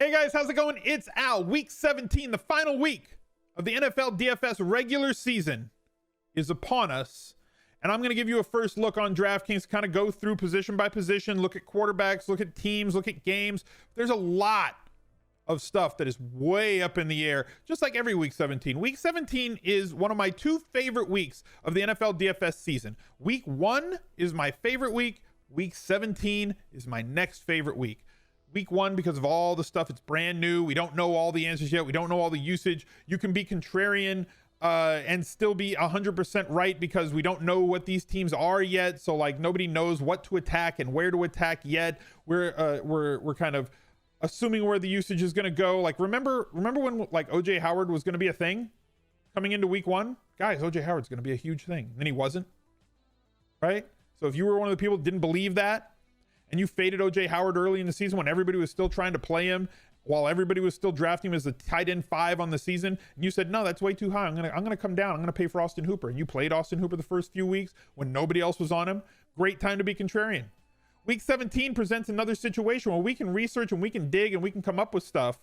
Hey guys, how's it going? It's Al. Week 17, the final week of the NFL DFS regular season is upon us. And I'm going to give you a first look on Draftkings, kind of go through position by position, look at quarterbacks, look at teams, look at games. There's a lot of stuff that is way up in the air, just like every week 17. Week 17 is one of my two favorite weeks of the NFL DFS season. Week 1 is my favorite week. Week 17 is my next favorite week. Week 1, because of all the stuff, it's brand new. We don't know all the answers yet. We don't know all the usage. You can be contrarian and still be 100% right because we don't know what these teams are yet. So like nobody knows what to attack and where to attack yet. We're kind of assuming where the usage is going to go. Like remember when like OJ Howard was going to be a thing coming into week 1? Guys, OJ Howard's going to be a huge thing. And then he wasn't. Right? So if you were one of the people that didn't believe that, and you faded OJ Howard early in the season when everybody was still trying to play him, while everybody was still drafting him as a tight end 5 on the season, and you said, no, that's way too high. I'm gonna come down. I'm gonna pay for Austin Hooper. And you played Austin Hooper the first few weeks when nobody else was on him. Great time to be contrarian. Week 17 presents another situation where we can research and we can dig and we can come up with stuff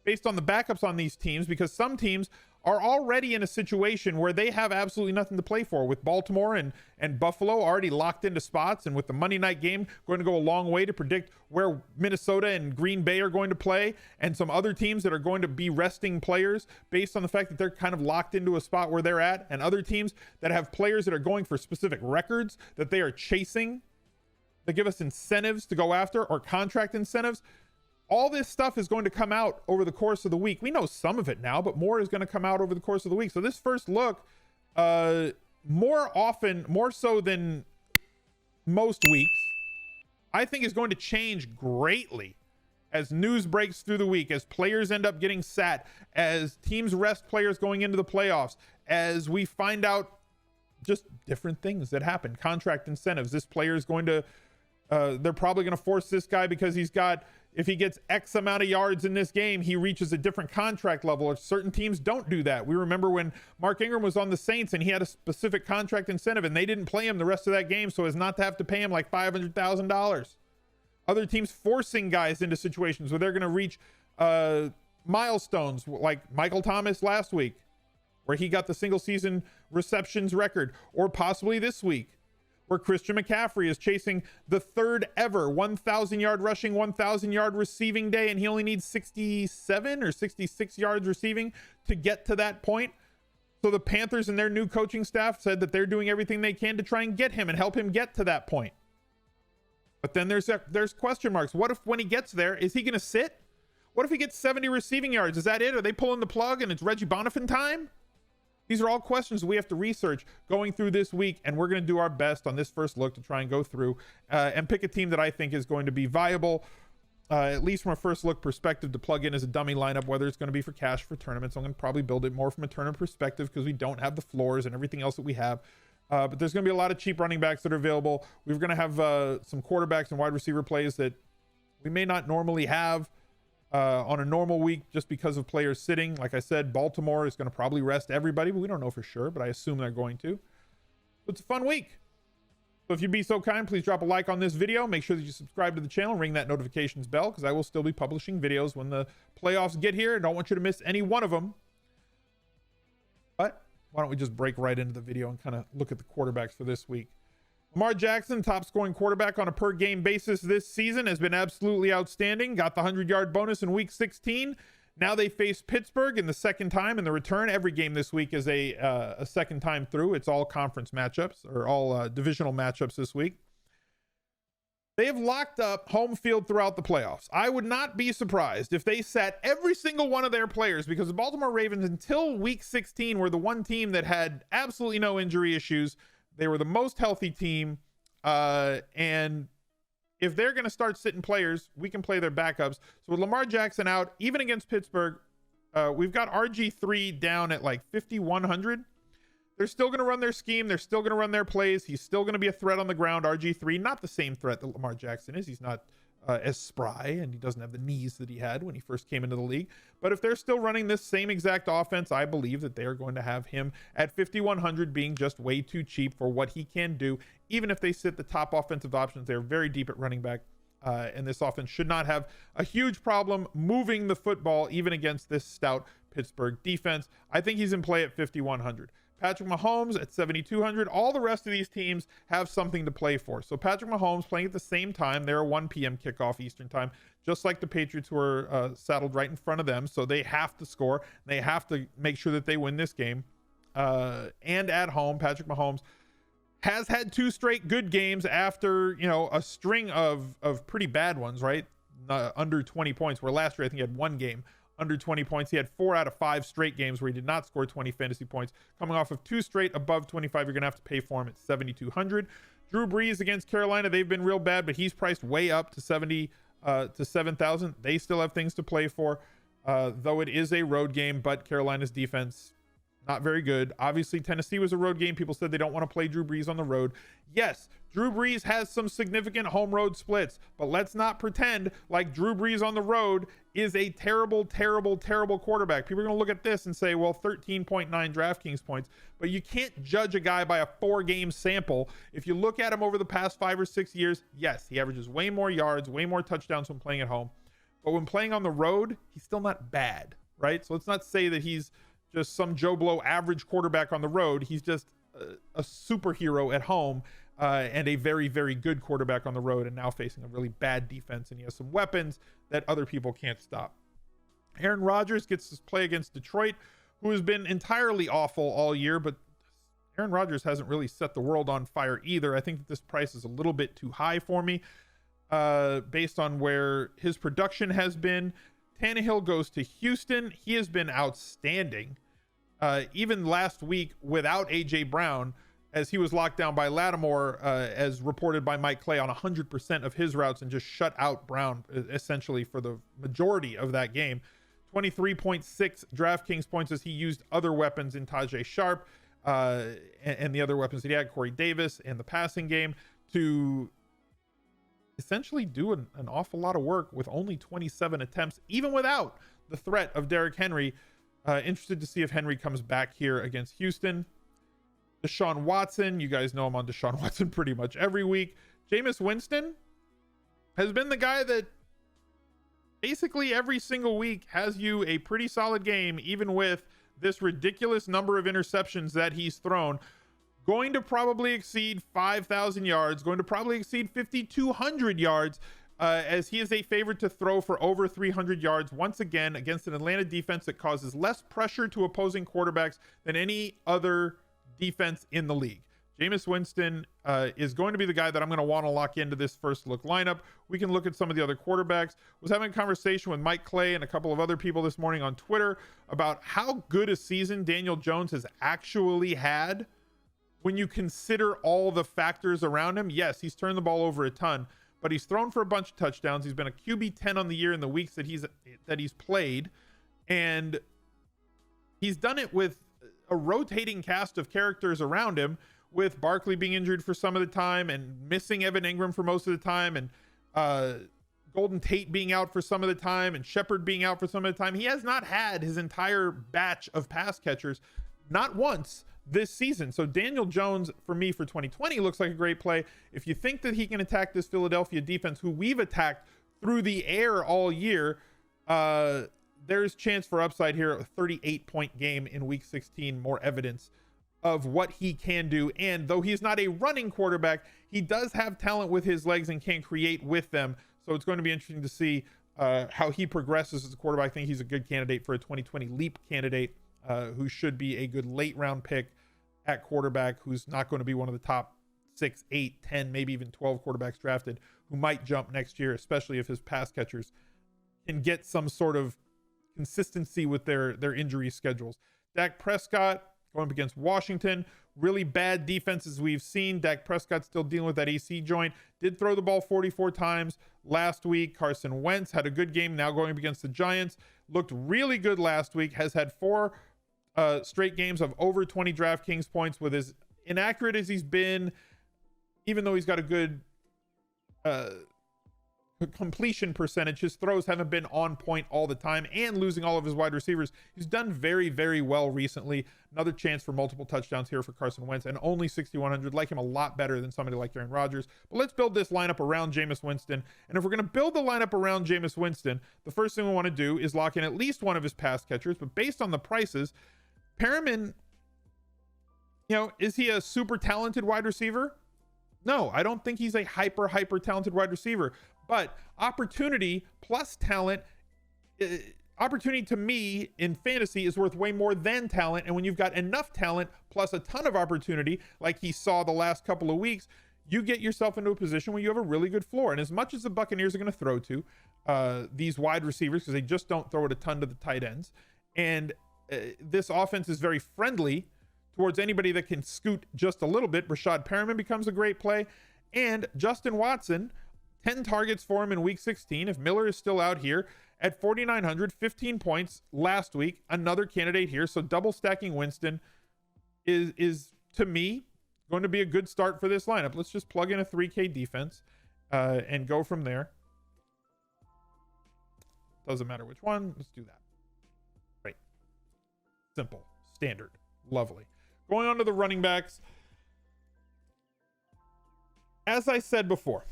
based on the backups on these teams, because some teams are already in a situation where they have absolutely nothing to play for, with Baltimore and Buffalo already locked into spots, and with the Monday night game going to go a long way to predict where Minnesota and Green Bay are going to play, and some other teams that are going to be resting players based on the fact that they're kind of locked into a spot where they're at, and other teams that have players that are going for specific records that they are chasing, that give us incentives to go after, or contract incentives. All this stuff is going to come out over the course of the week. We know some of it now, but more is going to come out over the course of the week. So this first look, more so than most weeks, I think is going to change greatly as news breaks through the week, as players end up getting sat, as teams rest players going into the playoffs, as we find out just different things that happen, contract incentives. This player is going to, they're probably going to force this guy because if he gets X amount of yards in this game, he reaches a different contract level. Or certain teams don't do that. We remember when Mark Ingram was on the Saints and he had a specific contract incentive and they didn't play him the rest of that game so as not to have to pay him like $500,000. Other teams forcing guys into situations where they're going to reach milestones, like Michael Thomas last week, where he got the single season receptions record, or possibly this week, where Christian McCaffrey is chasing the third ever 1,000 yard rushing, 1,000 yard receiving day, and he only needs 67 or 66 yards receiving to get to that point. So the Panthers and their new coaching staff said that they're doing everything they can to try and get him and help him get to that point. But then there's question marks. What if when he gets there, is he going to sit? What if he gets 70 receiving yards? Is that it? Are they pulling the plug and it's Reggie Bonifant time? These are all questions we have to research going through this week, and we're going to do our best on this first look to try and go through and pick a team that I think is going to be viable, at least from a first look perspective, to plug in as a dummy lineup, whether it's going to be for cash, for tournaments. I'm going to probably build it more from a tournament perspective because we don't have the floors and everything else that we have. But there's going to be a lot of cheap running backs that are available. We're going to have some quarterbacks and wide receiver plays that we may not normally have on a normal week just because of players sitting. Like I said, Baltimore is going to probably rest everybody, but we don't know for sure, but I assume they're going to. It's a fun week. So if you'd be so kind, please drop a like on this video. Make sure that you subscribe to the channel, ring that notifications bell, because I will still be publishing videos when the playoffs get here. I don't want you to miss any one of them. But why don't we just break right into the video and kind of look at the quarterbacks for this week. Lamar Jackson, top scoring quarterback on a per game basis this season, has been absolutely outstanding. Got the 100-yard bonus in week 16. Now they face Pittsburgh in the second time in the return. Every game this week is a second time through. It's all conference matchups, or all divisional matchups this week. They have locked up home field throughout the playoffs. I would not be surprised if they sat every single one of their players, because the Baltimore Ravens, until week 16, were the one team that had absolutely no injury issues. They were the most healthy team, and if they're going to start sitting players, we can play their backups. So with Lamar Jackson out, even against Pittsburgh, we've got RG3 down at like 5,100. They're still going to run their scheme. They're still going to run their plays. He's still going to be a threat on the ground. RG3, not the same threat that Lamar Jackson is. He's not as spry, and he doesn't have the knees that he had when he first came into the league. But if they're still running this same exact offense, I believe that they are going to have him at 5,100 being just way too cheap for what he can do. Even if they sit the top offensive options, they're very deep at running back. And this offense should not have a huge problem moving the football, even against this stout Pittsburgh defense. I think he's in play at 5,100. Patrick Mahomes at 7,200. All the rest of these teams have something to play for. So Patrick Mahomes playing at the same time. They're a 1 p.m. kickoff Eastern time, just like the Patriots, who are saddled right in front of them. So they have to score. They have to make sure that they win this game. And at home, Patrick Mahomes has had 2 straight good games after, a string of pretty bad ones, right? Under 20 points, where last year I think he had 1 game under 20 points. He had 4 out of 5 straight games where he did not score 20 fantasy points. Coming off of 2 straight above 25, you're going to have to pay for him at 7,200. Drew Brees against Carolina, they've been real bad, but he's priced way up to 7,000. They still have things to play for, though it is a road game, but Carolina's defense, not very good. Obviously, Tennessee was a road game. People said they don't want to play Drew Brees on the road. Yes, Drew Brees has some significant home road splits, but let's not pretend like Drew Brees on the road is a terrible, terrible, terrible quarterback. People are going to look at this and say, well, 13.9 DraftKings points, but you can't judge a guy by a 4-game sample. If you look at him over the past 5 or 6 years, yes, he averages way more yards, way more touchdowns when playing at home, but when playing on the road, he's still not bad, right? So let's not say that he's just some Joe Blow average quarterback on the road. He's just a superhero at home, and a very, very good quarterback on the road, and now facing a really bad defense, and he has some weapons that other people can't stop. Aaron Rodgers gets to play against Detroit, who has been entirely awful all year, but Aaron Rodgers hasn't really set the world on fire either. I think that this price is a little bit too high for me, based on where his production has been. Tannehill goes to Houston. He has been outstanding. Even last week without A.J. Brown, as he was locked down by Lattimore, as reported by Mike Clay, on 100% of his routes, and just shut out Brown essentially for the majority of that game. 23.6 DraftKings points as he used other weapons in Tajay Sharp, and the other weapons that he had, Corey Davis, and the passing game, to essentially do an awful lot of work with only 27 attempts, even without the threat of Derrick Henry. Interested to see if Henry comes back here against Houston. Deshaun Watson, you guys know I'm on Deshaun Watson pretty much every week. Jameis Winston has been the guy that basically every single week has you a pretty solid game, even with this ridiculous number of interceptions that he's thrown. Going to probably exceed 5,000 yards, going to probably exceed 5,200 yards, as he is a favorite to throw for over 300 yards once again against an Atlanta defense that causes less pressure to opposing quarterbacks than any other defense in the league. Jameis Winston is going to be the guy that I'm going to want to lock into this first look lineup. We can look at some of the other quarterbacks. Was having a conversation with Mike Clay and a couple of other people this morning on Twitter about how good a season Daniel Jones has actually had when you consider all the factors around him. Yes, he's turned the ball over a ton, but he's thrown for a bunch of touchdowns. He's been a QB 10 on the year in the weeks that he's played, and he's done it with a rotating cast of characters around him, with Barkley being injured for some of the time and missing Evan Ingram for most of the time, and Golden Tate being out for some of the time, and Shepard being out for some of the time. He has not had his entire batch of pass catchers, not once this season. So Daniel Jones, for me, for 2020, looks like a great play. If you think that he can attack this Philadelphia defense, who we've attacked through the air all year, there's chance for upside here. A 38-point game in week 16, more evidence of what he can do. And though he's not a running quarterback, he does have talent with his legs and can create with them. So it's going to be interesting to see how he progresses as a quarterback. I think he's a good candidate for a 2020 leap candidate, who should be a good late round pick at quarterback, who's not going to be one of the top 6, 8, 10, maybe even 12 quarterbacks drafted, who might jump next year, especially if his pass catchers can get some sort of consistency with their injury schedules. Dak Prescott going up against Washington. Really bad defenses we've seen. Dak Prescott still dealing with that AC joint. Did throw the ball 44 times last week. Carson Wentz had a good game now going up against the Giants. Looked really good last week. Has had 4 straight games of over 20 DraftKings points. With as inaccurate as he's been, even though he's got a good completion percentage. His throws haven't been on point all the time, and losing all of his wide receivers. He's done very, very well recently. Another chance for multiple touchdowns here for Carson Wentz, and only 6,100. Like him a lot better than somebody like Aaron Rodgers. But let's build this lineup around Jameis Winston. And if we're going to build the lineup around Jameis Winston, the first thing we want to do is lock in at least one of his pass catchers. But based on the prices, Perriman, is he a super talented wide receiver? No, I don't think he's a hyper talented wide receiver. But opportunity plus talent, opportunity to me in fantasy is worth way more than talent. And when you've got enough talent plus a ton of opportunity, like he saw the last couple of weeks, you get yourself into a position where you have a really good floor. And as much as the Buccaneers are going to throw to these wide receivers, because they just don't throw it a ton to the tight ends, and this offense is very friendly towards anybody that can scoot just a little bit, Rashad Perriman becomes a great play. And Justin Watson, 10 targets for him in week 16. If Miller is still out here at 4,900, 15 points last week, another candidate here. So double stacking Winston is to me going to be a good start for this lineup. Let's just plug in a 3K defense and go from there. Doesn't matter which one. Let's do that. Great. Simple. Standard. Lovely. Going on to the running backs. As I said before,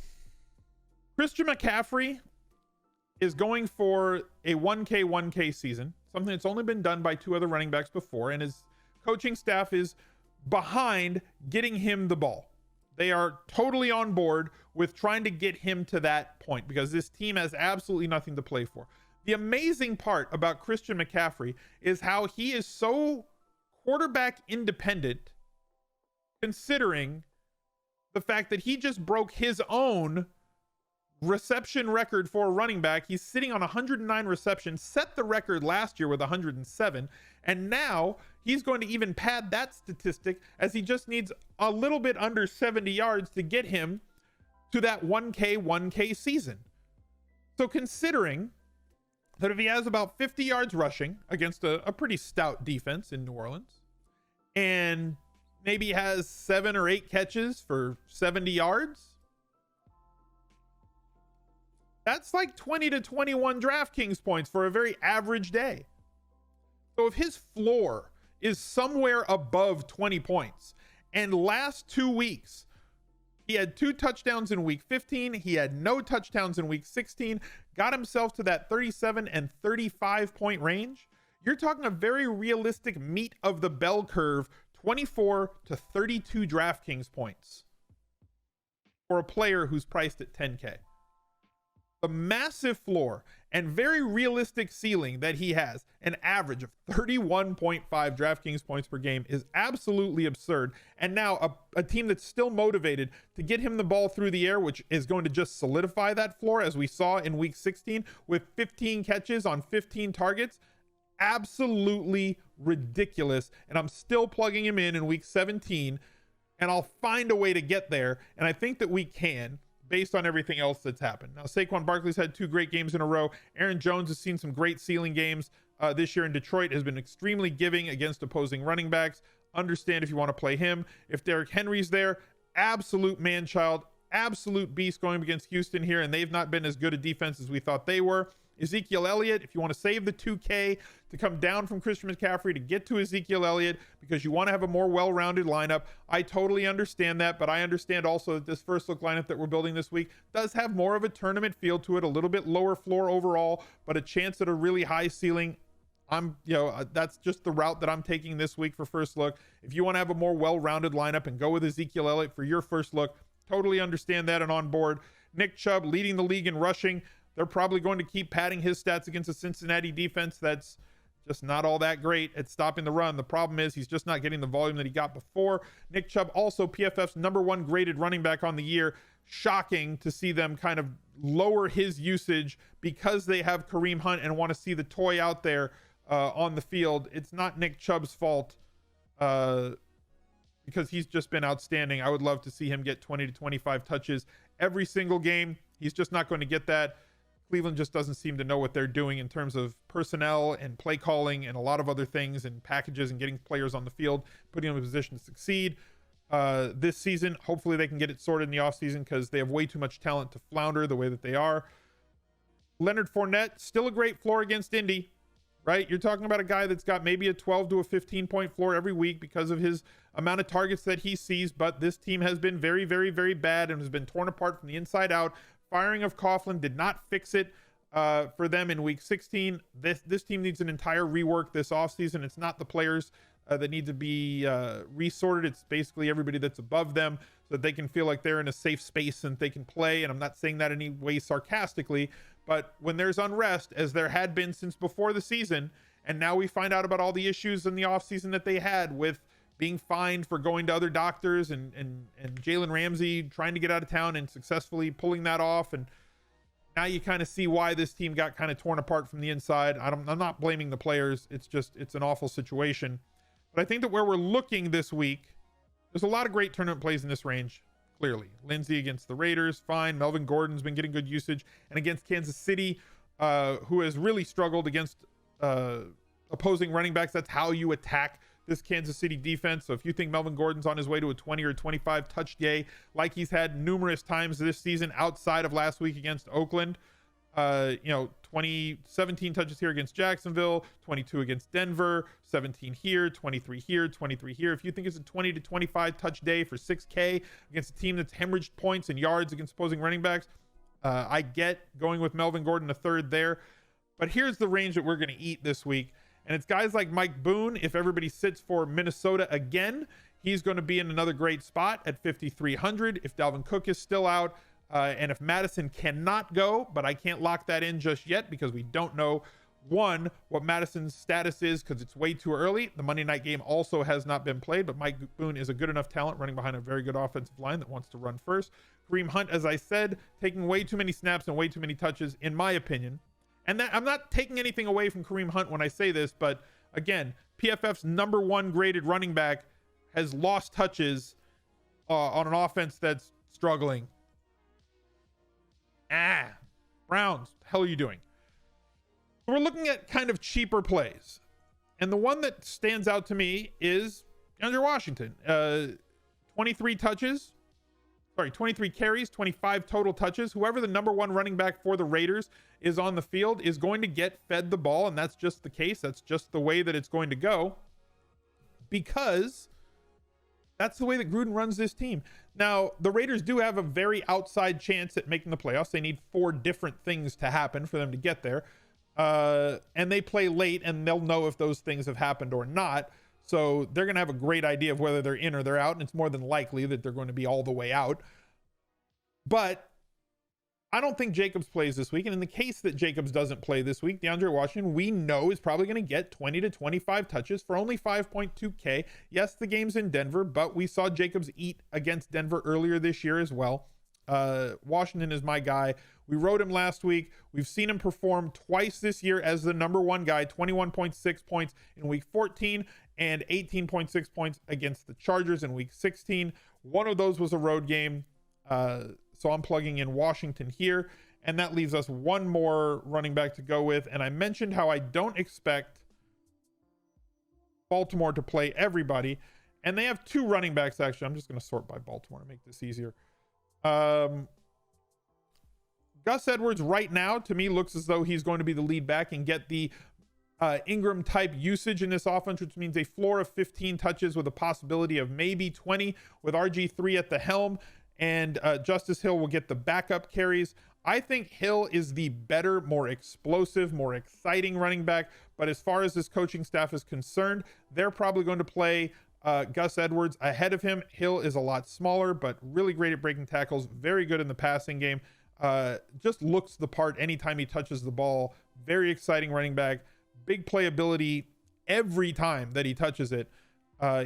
Christian McCaffrey is going for a 1K season, something that's only been done by 2 other running backs before, and his coaching staff is behind getting him the ball. They are totally on board with trying to get him to that point because this team has absolutely nothing to play for. The amazing part about Christian McCaffrey is how he is so quarterback independent, considering the fact that he just broke his own reception record for a running back. He's sitting on 109 receptions, set the record last year with 107, and now he's going to even pad that statistic as he just needs a little bit under 70 yards to get him to that 1K season. So considering that if he has about 50 yards rushing against a pretty stout defense in New Orleans, and maybe has 7 or 8 catches for 70 yards, that's like 20 to 21 DraftKings points for a very average day. So if his floor is somewhere above 20 points, and last 2 weeks, he had 2 touchdowns in week 15, he had no touchdowns in week 16, got himself to that 37 and 35 point range, you're talking a very realistic meat of the bell curve, 24 to 32 DraftKings points for a player who's priced at 10K. The massive floor and very realistic ceiling that he has, an average of 31.5 DraftKings points per game, is absolutely absurd. And now a team that's still motivated to get him the ball through the air, which is going to just solidify that floor, as we saw in week 16 with 15 catches on 15 targets. Absolutely ridiculous. And I'm still plugging him in week 17, and I'll find a way to get there. And I think that we can, based on everything else that's happened. Now, Saquon Barkley's had 2 great games in a row. Aaron Jones has seen some great ceiling games this year in Detroit, has been extremely giving against opposing running backs. Understand if you want to play him. If Derrick Henry's there, absolute man-child, absolute beast going against Houston here, and they've not been as good a defense as we thought they were. Ezekiel Elliott, if you want to save the 2K to come down from Christian McCaffrey to get to Ezekiel Elliott because you want to have a more well-rounded lineup, I totally understand that, but I understand also that this first look lineup that we're building this week does have more of a tournament feel to it, a little bit lower floor overall, but a chance at a really high ceiling. That's just the route that I'm taking this week for first look. If you want to have a more well-rounded lineup and go with Ezekiel Elliott for your first look, totally understand that and on board. Nick Chubb leading the league in rushing. They're probably going to keep padding his stats against a Cincinnati defense that's just not all that great at stopping the run. The problem is he's just not getting the volume that he got before. Nick Chubb, also PFF's #1 graded running back on the year. Shocking to see them kind of lower his usage because they have Kareem Hunt and want to see the toy out there on the field. It's not Nick Chubb's fault because he's just been outstanding. I would love to see him get 20 to 25 touches every single game. He's just not going to get that. Cleveland just doesn't seem to know what they're doing in terms of personnel and play calling and a lot of other things and packages and getting players on the field, putting them in a position to succeed. this season. Hopefully they can get it sorted in the offseason because they have way too much talent to flounder the way that they are. Leonard Fournette, still a great floor against Indy, right? You're talking about a guy that's got maybe a 12 to a 15 point floor every week because of his amount of targets that he sees, but this team has been very, very, very bad and has been torn apart from the inside out. Firing of Coughlin did not fix it for them in week 16. This team needs an entire rework this offseason. It's not the players that need to be resorted. It's basically everybody that's above them so that they can feel like they're in a safe space and they can play. And I'm not saying that in any way sarcastically, but when there's unrest, as there had been since before the season, and now we find out about all the issues in the offseason that they had with being fined for going to other doctors and Jalen Ramsey trying to get out of town and successfully pulling that off. And now you kind of see why this team got kind of torn apart from the inside. I'm not blaming the players. It's an awful situation. But I think that where we're looking this week, there's a lot of great tournament plays in this range, clearly. Lindsey against the Raiders, fine. Melvin Gordon's been getting good usage. And against Kansas City, who has really struggled against opposing running backs, that's how you attack this Kansas City defense. So if you think Melvin Gordon's on his way to a 20 or 25 touch day, like he's had numerous times this season outside of last week against Oakland, 17 touches here against Jacksonville, 22 against Denver, 17 here, 23 here, 23 here. If you think it's a 20 to 25 touch day for 6K against a team that's hemorrhaged points and yards against opposing running backs, I get going with Melvin Gordon a third there. But here's the range that we're going to eat this week. And it's guys like Mike Boone. If everybody sits for Minnesota again, he's going to be in another great spot at 5,300. If Dalvin Cook is still out, and if Madison cannot go, but I can't lock that in just yet because we don't know, one, what Madison's status is because it's way too early. The Monday night game also has not been played, but Mike Boone is a good enough talent running behind a very good offensive line that wants to run first. Kareem Hunt, as I said, taking way too many snaps and way too many touches, in my opinion. And that I'm not taking anything away from Kareem Hunt when I say this, but again, PFF's number one graded running back has lost touches on an offense that's struggling. Browns, the hell are you doing? We're looking at kind of cheaper plays. And the one that stands out to me is DeAndre Washington. 23 carries, 25 total touches. Whoever the number one running back for the Raiders is on the field is going to get fed the ball, and that's just the case. That's just the way that it's going to go because that's the way that Gruden runs this team. Now, the Raiders do have a very outside chance at making the playoffs. They need 4 different things to happen for them to get there. And they play late, and they'll know if those things have happened or not. So they're going to have a great idea of whether they're in or they're out, and it's more than likely that they're going to be all the way out. But I don't think Jacobs plays this week. And in the case that Jacobs doesn't play this week, DeAndre Washington, we know, is probably going to get 20 to 25 touches for only 5.2K. Yes, the game's in Denver, but we saw Jacobs eat against Denver earlier this year as well. Washington is my guy. We wrote him last week. We've seen him perform twice this year as the number one guy, 21.6 points in week 14 and 18.6 points against the Chargers in week 16. One of those was a road game. So I'm plugging in Washington here, and that leaves us one more running back to go with. And I mentioned how I don't expect Baltimore to play everybody, and they have 2 running backs. Actually, I'm just going to sort by Baltimore to make this easier. Gus Edwards right now, to me, looks as though he's going to be the lead back and get the Ingram type usage in this offense, which means a floor of 15 touches with a possibility of maybe 20 with RG3 at the helm. And Justice Hill will get the backup carries. I think Hill is the better, more explosive, more exciting running back. But as far as this coaching staff is concerned, they're probably going to play Gus Edwards ahead of him. Hill is a lot smaller, but really great at breaking tackles. Very good in the passing game. Just looks the part anytime he touches the ball. Very exciting running back. Big playability every time that he touches it.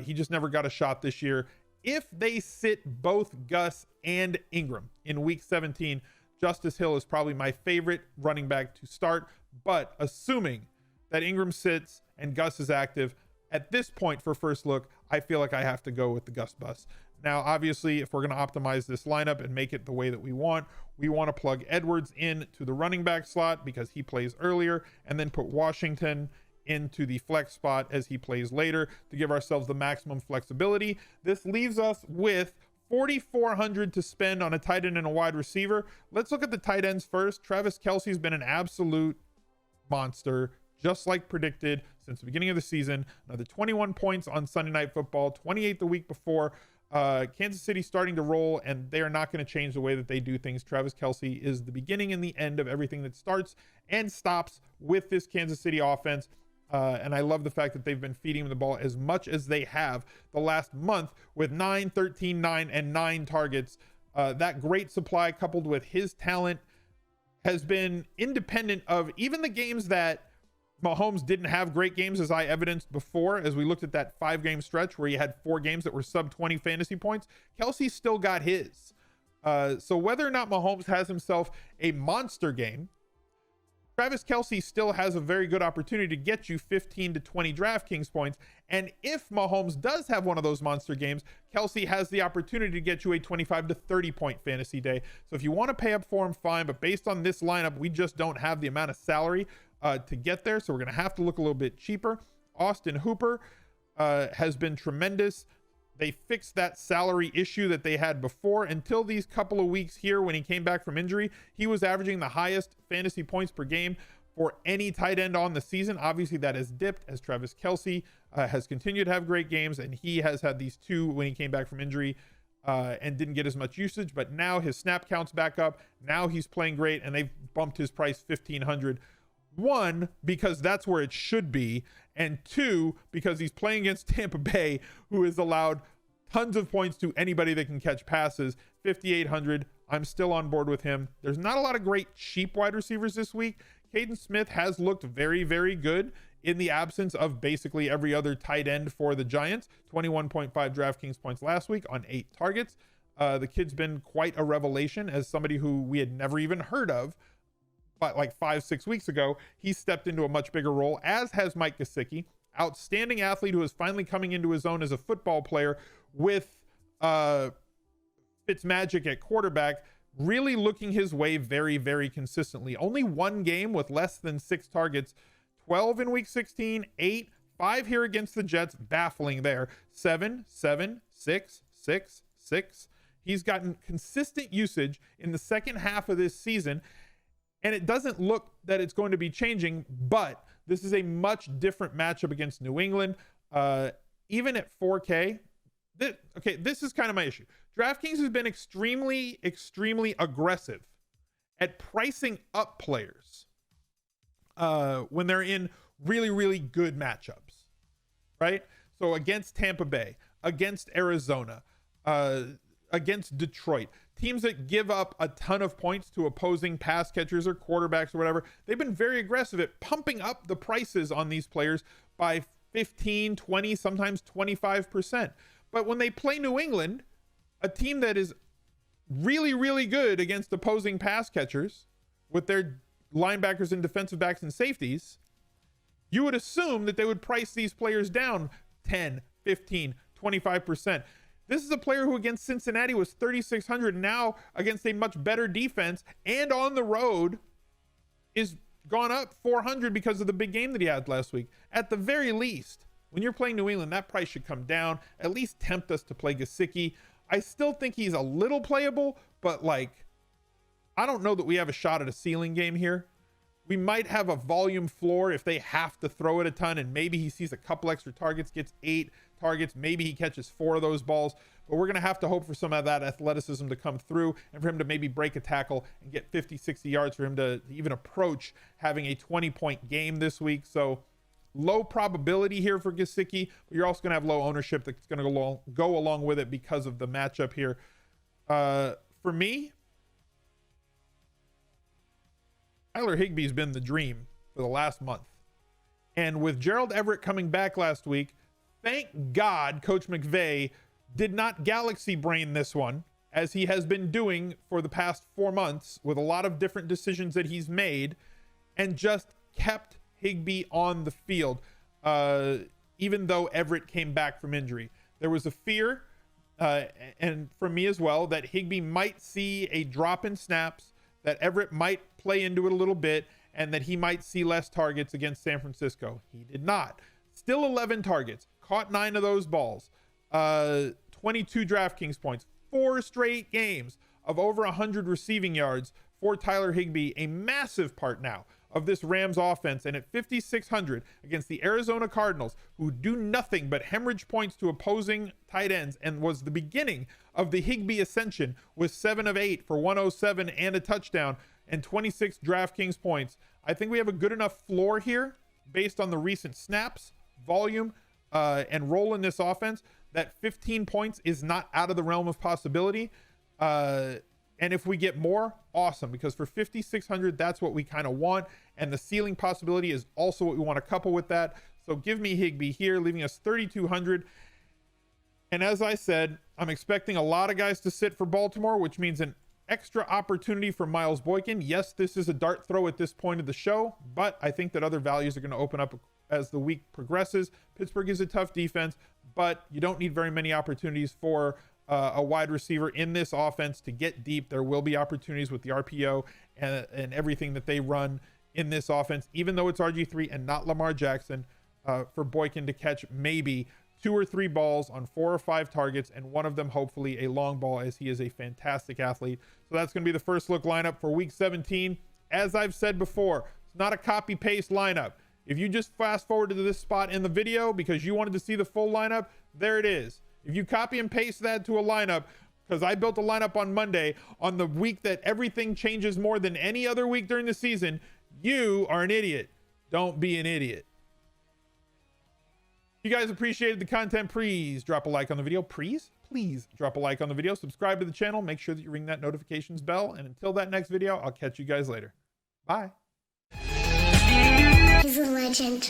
He just never got a shot this year. If they sit both Gus and Ingram in week 17, Justice Hill is probably my favorite running back to start. But assuming that Ingram sits and Gus is active, at this point for first look, I feel like I have to go with the Gus bus. Now, obviously, if we're going to optimize this lineup and make it the way that we want to plug Edwards in to the running back slot because he plays earlier, and then put Washington into the flex spot as he plays later to give ourselves the maximum flexibility. This leaves us with $4,400 to spend on a tight end and a wide receiver. Let's look at the tight ends first. Travis Kelce's been an absolute monster, just like predicted since the beginning of the season. Another 21 points on Sunday Night Football, 28 the week before. Kansas City starting to roll, and they are not going to change the way that they do things. Travis Kelce is the beginning and the end of everything that starts and stops with this Kansas City offense. And I love the fact that they've been feeding him the ball as much as they have the last month with 9, 13, 9, and 9 targets. That great supply coupled with his talent has been independent of even the games that Mahomes didn't have great games, as I evidenced before, as we looked at that 5-game stretch where he had 4 games that were sub 20 fantasy points. Kelce still got his. So whether or not Mahomes has himself a monster game, Travis Kelce still has a very good opportunity to get you 15 to 20 DraftKings points. And if Mahomes does have one of those monster games, Kelce has the opportunity to get you a 25 to 30 point fantasy day. So if you want to pay up for him, fine. But based on this lineup, we just don't have the amount of salary to get there. So we're going to have to look a little bit cheaper. Austin Hooper has been tremendous. They fixed that salary issue that they had before. Until these couple of weeks here when he came back from injury, he was averaging the highest fantasy points per game for any tight end on the season. Obviously that has dipped as Travis Kelce has continued to have great games, and he has had these 2 when he came back from injury and didn't get as much usage. But now his snap count's back up. Now he's playing great, and they've bumped his price $1,500. 1, because that's where it should be, and 2, because he's playing against Tampa Bay, who has allowed tons of points to anybody that can catch passes. $5,800. I'm still on board with him. There's not a lot of great cheap wide receivers this week. Caden Smith has looked very, very good in the absence of basically every other tight end for the Giants. 21.5 DraftKings points last week on 8 targets. The kid's been quite a revelation as somebody who we had never even heard of. But like 5-6 weeks ago, he stepped into a much bigger role, as has Mike Gesicki. Outstanding athlete who is finally coming into his own as a football player with Fitzmagic at quarterback, really looking his way very, very consistently. Only 1 game with less than 6 targets. 12 in week 16, 8, 5 here against the Jets. Baffling there. 7, 7, 6, 6, 6. He's gotten consistent usage in the second half of this season. And it doesn't look that it's going to be changing, but this is a much different matchup against New England. Even at 4K, this is kind of my issue. DraftKings has been extremely, extremely aggressive at pricing up players when they're in really, really good matchups, right? So against Tampa Bay, against Arizona, against Detroit, teams that give up a ton of points to opposing pass catchers or quarterbacks or whatever, they've been very aggressive at pumping up the prices on these players by 15, 20, sometimes 25%. But when they play New England, a team that is really, really good against opposing pass catchers with their linebackers and defensive backs and safeties, you would assume that they would price these players down 10, 15, 25%. This is a player who against Cincinnati was 3,600. Now against a much better defense and on the road is gone up 400 because of the big game that he had last week. At the very least, when you're playing New England, that price should come down, at least tempt us to play Gesicki. I still think he's a little playable, but like, I don't know that we have a shot at a ceiling game here. We might have a volume floor if they have to throw it a ton, and maybe he sees a couple extra targets, gets 8 targets, maybe he catches 4 of those balls, but we're going to have to hope for some of that athleticism to come through and for him to maybe break a tackle and get 50, 60 yards for him to even approach having a 20-point game this week. So low probability here for Gesicki, but you're also going to have low ownership that's going to go along with it because of the matchup here. For me, Tyler Higbee's been the dream for the last month. And with Gerald Everett coming back last week, thank God Coach McVay did not galaxy brain this one, as he has been doing for the past 4 months with a lot of different decisions that he's made, and just kept Higbee on the field, even though Everett came back from injury. There was a fear, and for me as well, that Higbee might see a drop in snaps, that Everett might play into it a little bit, and that he might see less targets against San Francisco. He did not. Still 11 targets, caught 9 of those balls, 22 DraftKings points, 4 straight games of over 100 receiving yards for Tyler Higbee, a massive part now of this Rams offense. And at 5,600 against the Arizona Cardinals, who do nothing but hemorrhage points to opposing tight ends, and was the beginning of the Higbee ascension, with 7 of 8 for 107 and a touchdown and 26 DraftKings points. I think we have a good enough floor here based on the recent snaps, volume, and role in this offense, that 15 points is not out of the realm of possibility. And if we get more, awesome, because for 5,600, that's what we kind of want. And the ceiling possibility is also what we want to couple with that. So give me Higbee here, leaving us 3,200. And as I said, I'm expecting a lot of guys to sit for Baltimore, which means an extra opportunity for Miles Boykin. Yes, this is a dart throw at this point of the show, but I think that other values are going to open up as the week progresses. Pittsburgh is a tough defense, but you don't need very many opportunities for a wide receiver in this offense to get deep. There will be opportunities with the RPO and everything that they run in this offense, even though it's RG3 and not Lamar Jackson, for Boykin to catch maybe 2 or 3 balls on 4 or 5 targets, and one of them hopefully a long ball, as he is a fantastic athlete. So that's going to be the first look lineup for week 17. As I've said before, it's not a copy paste lineup. If you just fast forward to this spot in the video because you wanted to see the full lineup, there it is. If you copy and paste that to a lineup, because I built a lineup on Monday on the week that everything changes more than any other week during the season, you are an idiot. Don't be an idiot. If you guys appreciated the content, please drop a like on the video. Please drop a like on the video. Subscribe to the channel. Make sure that you ring that notifications bell. And until that next video, I'll catch you guys later. Bye. He's a legend.